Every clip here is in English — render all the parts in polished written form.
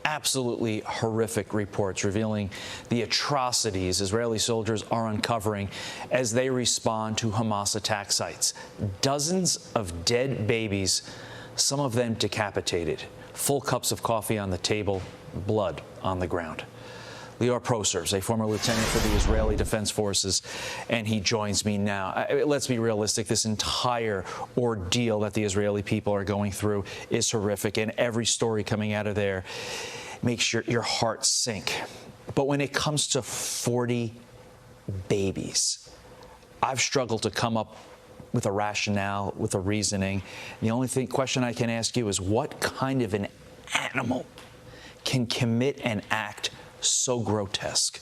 absolutely horrific reports revealing the atrocities Israeli soldiers are uncovering as they respond to Hamas attack sites. Dozens of dead babies, some of them decapitated, full cups of coffee on the table, blood on the ground. Lior Prosers, a former lieutenant for the Israeli Defense Forces, and he joins me now. Let's be realistic. This entire ordeal that the Israeli people are going through is horrific, and every story coming out of there makes your heart sink. But when it comes to 40 babies, I've struggled to come up with a rationale, with a reasoning. The only question I can ask you is, what kind of an animal can commit an act so grotesque?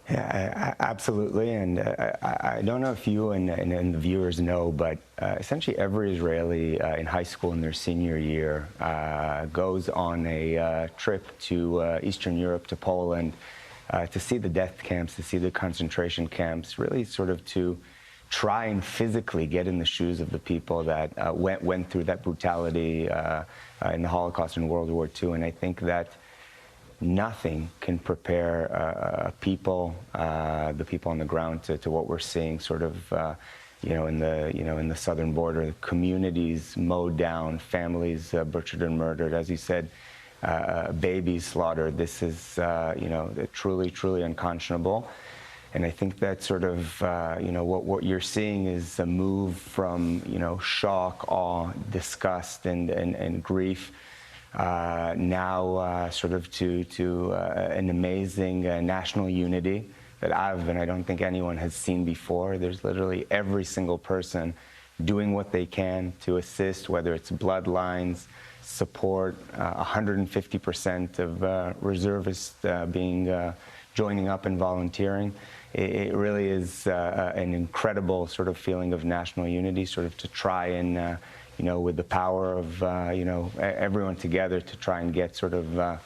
Yeah, absolutely. And I don't know if you and the viewers know, but essentially every Israeli in high school in their senior year goes on a trip to Eastern Europe, to Poland, to see the death camps, to see the concentration camps, really sort of to try and physically get in the shoes of the people that went through that brutality in the Holocaust and World War II. And I think that nothing can prepare people, the people on the ground, to what we're seeing, sort of, in the southern border. The communities mowed down, families butchered and murdered, as you said, babies slaughtered. This is, truly, truly unconscionable. And I think that sort of, what you're seeing is a move from, shock, awe, disgust, and grief. Now sort of to an amazing national unity that I don't think anyone has seen before. There's literally every single person doing what they can to assist, whether it's bloodlines, support, 150% of reservists joining up and volunteering. It really is an incredible sort of feeling of national unity, sort of to try and with the power of, everyone together to try and get sort of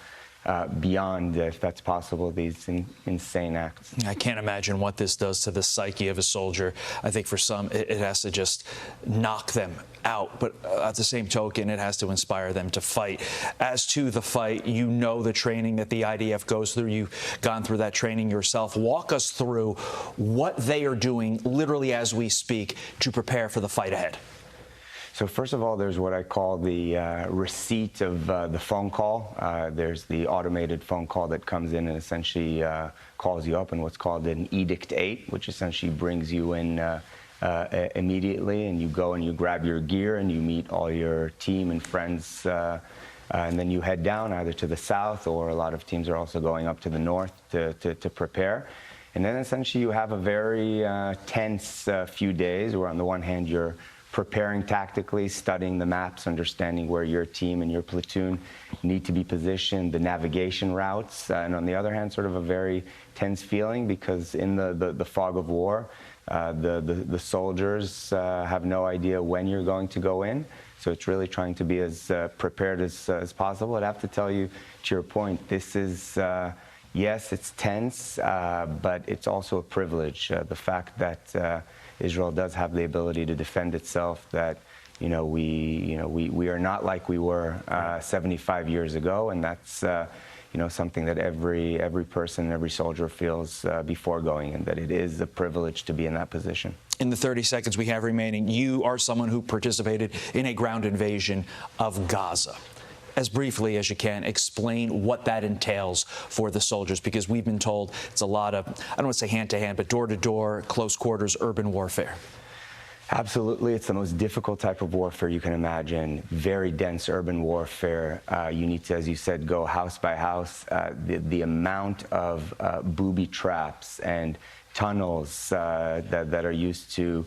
beyond, if that's possible, these insane acts. I can't imagine what this does to the psyche of a soldier. I think for some, it has to just knock them out. But at the same token, it has to inspire them to fight. As to the fight, the training that the IDF goes through. You've gone through that training yourself. Walk us through what they are doing, literally as we speak, to prepare for the fight ahead. So first of all, there's what I call the receipt of the phone call. There's the automated phone call that comes in and essentially calls you up in what's called an Edict 8, which essentially brings you in immediately, and you go and you grab your gear and you meet all your team and friends, and then you head down either to the south, or a lot of teams are also going up to the north to prepare. And then essentially you have a very tense few days where on the one hand you're preparing tactically, studying the maps, understanding where your team and your platoon need to be positioned, the navigation routes, and on the other hand, sort of a very tense feeling, because in the fog of war, the soldiers have no idea when you're going to go in. So it's really trying to be as prepared as possible. I'd have to tell you, to your point, this is, yes, it's tense, but it's also a privilege. The fact that Israel does have the ability to defend itself, that we are not like we were 75 years ago, and that's something that every person, every soldier feels before going in, that it is a privilege to be in that position. In the 30 seconds we have remaining, you are someone who participated in a ground invasion of Gaza. As briefly as you can, explain what that entails for the soldiers, because we've been told it's a lot of, I don't want to say hand-to-hand, but door-to-door, close quarters, urban warfare. Absolutely. It's the most difficult type of warfare you can imagine. Very dense urban warfare. You need to, as you said, go house by house. The amount of booby traps and tunnels that are used to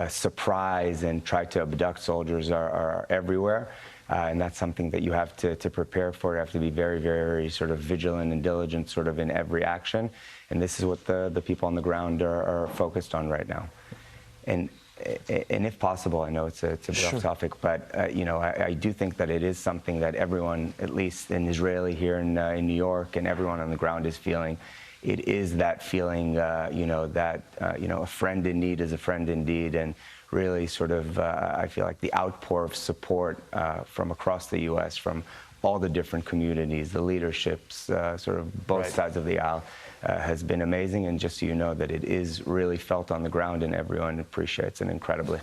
surprise and try to abduct soldiers are everywhere. And that's something that you have to prepare for. You have to be very, very sort of vigilant and diligent sort of in every action. And this is what the people on the ground are focused on right now. And if possible, I know it's a bit off topic, but I do think that it is something that everyone, at least an Israeli here in New York, and everyone on the ground is feeling. It is that feeling, that a friend in need is a friend indeed, and really sort of, I feel like the outpour of support from across the U.S., from all the different communities, the leaderships, sort of both Right. sides of the aisle, has been amazing. And just so you know that it is really felt on the ground and everyone appreciates it incredibly.